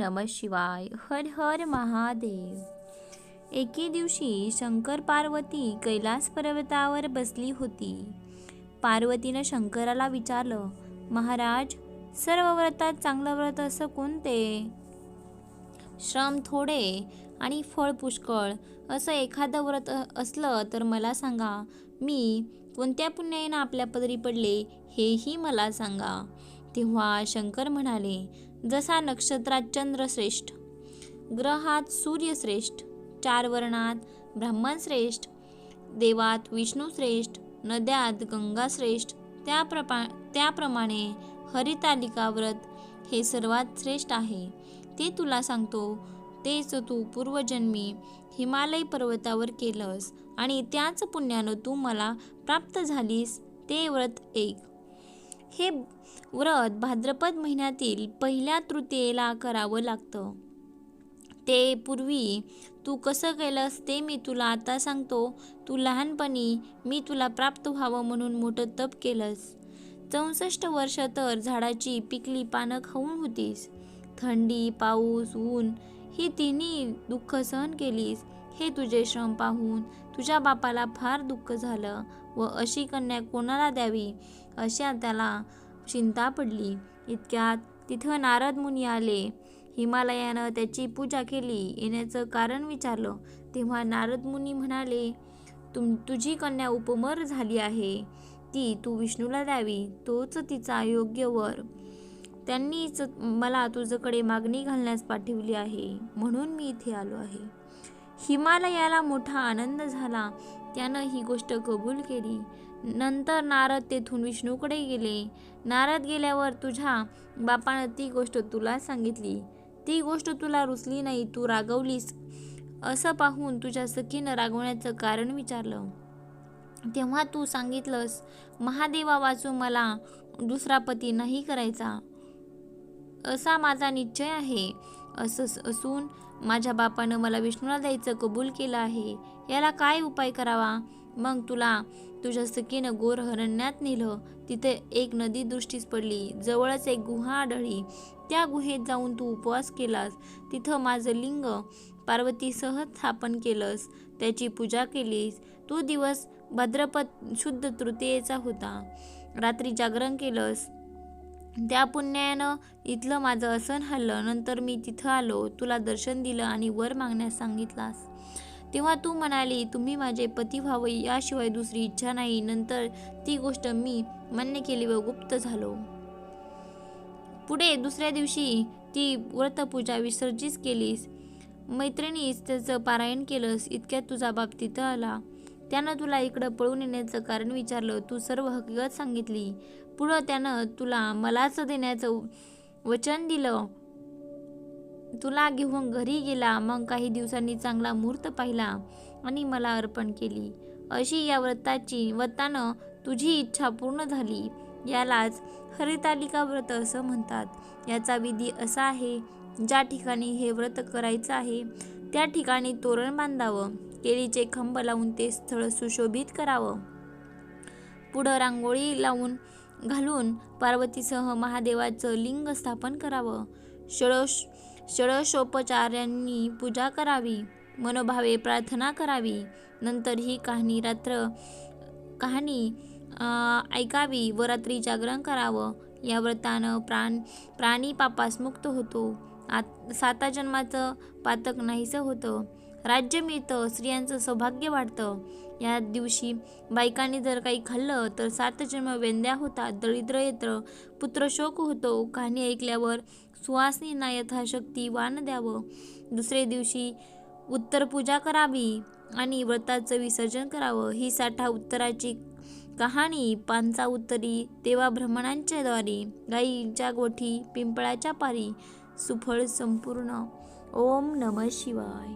नमः शिवाय. हर हर महादेव. एके दिवशी शंकर पार्वती कैलास पर्वतावर बसली होती. पार्वतीनं शंकराला विचारलं, महाराज, सर्व व्रतात चांगलं व्रत असं कोणते? श्रम थोडे आणि फळ पुष्कळ असं एखादं व्रत असलं तर मला सांगा. मी कोणत्या पुण्याने आपल्या पदरी पडले हेही मला सांगा. तेव्हा शंकर म्हणाले, जसा नक्षत्रात चंद्र श्रेष्ठ, ग्रहात सूर्य श्रेष्ठ, 4 वर्णात ब्राह्मण श्रेष्ठ, देवात विष्णू श्रेष्ठ, नद्यात गंगा श्रेष्ठ, त्याप्रमाणे हरितालिका व्रत हे सर्वात श्रेष्ठ आहे. ते तुला सांगतो. तेच तू पूर्वजन्मी हिमालय पर्वतावर केलंस आणि त्याच पुण्यानं तू मला प्राप्त झालीस. ते व्रत ऐक. हे व्रत भाद्रपद महिन्यातील पहिल्या तृतीयेला करावं लागतं. ते पूर्वी तू कसं केलंस ते मी तुला आता सांगतो. तू लहानपणी मी तुला प्राप्त व्हावं म्हणून मोठं तप केलंस. 64 वर्ष तर झाडाची पिकली पानं खाऊन होतीस. थंडी, पाऊस, ऊन ही तिन्ही दुःख सहन केलीस. हे तुझे श्रम पाहून तुझ्या बापाला फार दुःख झालं व अशी कन्या कोणाला द्यावी अशा त्याला चिंता पडली. इतक्यात तिथं नारद मुनी आले. हिमालयानं त्याची पूजा केली. येण्याचं कारण विचारलं तेव्हा नारद मुनी म्हणाले, तुझी कन्या उपमर झाली आहे. ती तू विष्णूला द्यावी. तोच तिचा योग्य वर. त्यांनीच मला तुझ्याकडे मागणी घालण्यास पाठवली आहे, म्हणून मी इथे आलो आहे. हिमालयाला मोठा आनंद झाला. त्यानं ही गोष्ट कबूल केली. नंतर नारद तेथून विष्णूकडे गेले. नारद गेल्यावर तुझ्या बापानं ती गोष्ट तुला सांगितली. ती गोष्ट तुला रुचली नाही, तू रागवलीस. असं पाहून तुझ्या सखीनं रागवण्याचं कारण विचारलं. तेव्हा तू सांगितलंस, महादेवा वाचून मला दुसरा पती नाही करायचा असा माझा निश्चय आहे. असं असून माझ्या बापानं मला विष्णूला द्यायचं कबूल केलं आहे. याला काय उपाय करावा? मग तुला तुझ्या सखीनं गोर हरण्यात नेलं. तिथे एक नदी दृष्टीस पडली. जवळच एक गुहा आढळली. त्या गुहेत जाऊन तू उपवास केलास. तिथं माझं लिंग पार्वतीसह स्थापन केलंस. त्याची पूजा केलीस. तो दिवस भाद्रपद शुद्ध तृतीयेचा होता. रात्री जागरण केलंस. त्या पुण्यानं इथलं माझं आसन हल्लं. नंतर मी तिथं आलो. तुला दर्शन दिलं आणि वर मागण्यास सांगितलास. तेव्हा तू म्हणाली, तुम्ही माझे पती व्हावे याशिवाय दुसरी इच्छा नाही. नंतर ती गोष्ट मी मान्य केली व गुप्त झालो. पुढे दुसऱ्या दिवशी ती व्रतपूजा विसर्जित केलीस. मैत्रिणीस त्याचं पारायण केलंस. इतक्यात तुझा बाप तिथं आला. त्यानं तुला इकडं पळून येण्याचं कारण विचारलं. तू सर्व हकीकत सांगितली. पुढं त्यानं तुला मलाच देण्याचं वचन दिलं. तुला घेऊन घरी गेला. मग काही दिवसांनी चांगला मुहूर्त पाहिला आणि मला अर्पण केली. अशी या व्रतानं तुझी इच्छा पूर्ण झाली. यालाच हरितालिका व्रत असं म्हणतात. याचा विधी असा आहे, ज्या ठिकाणी हे व्रत करायचं आहे त्या ठिकाणी तोरण बांधावं. केळीचे खांब लावून ते स्थळ सुशोभित करावं. पुढं रांगोळी घालून पार्वतीसह महादेवाचं लिंग स्थापन करावं. षोडशोपचारांनी पूजा करावी. मनोभावे प्रार्थना करावी. नंतर ही कहाणी ऐकावी व रात्री जागरण करावं. या व्रतानं प्राणी पापास मुक्त होतो. 7 जन्माचं पातक नाहीसं होतं. राज्य मिळतं. स्त्रियांचं सौभाग्य वाढतं. या दिवशी बायकांनी जर काही खाल्लं तर 7 जन्म वेंद्या होतात. दरिद्र येतं. पुत्रशोक होतो. कहाणी ऐकल्यावर सुवासिनींना यथाशक्ती वाण द्यावं. दुसरे दिवशी उत्तर पूजा करावी आणि व्रताचं विसर्जन करावं. ही 60 उत्तराची कहाणी 5 उत्तरी तेव्हा ब्राह्मणांच्या द्वारी, गाईच्या गोठी, पिंपळाच्या पारी, सुफळ संपूर्ण. ओम नमः शिवाय.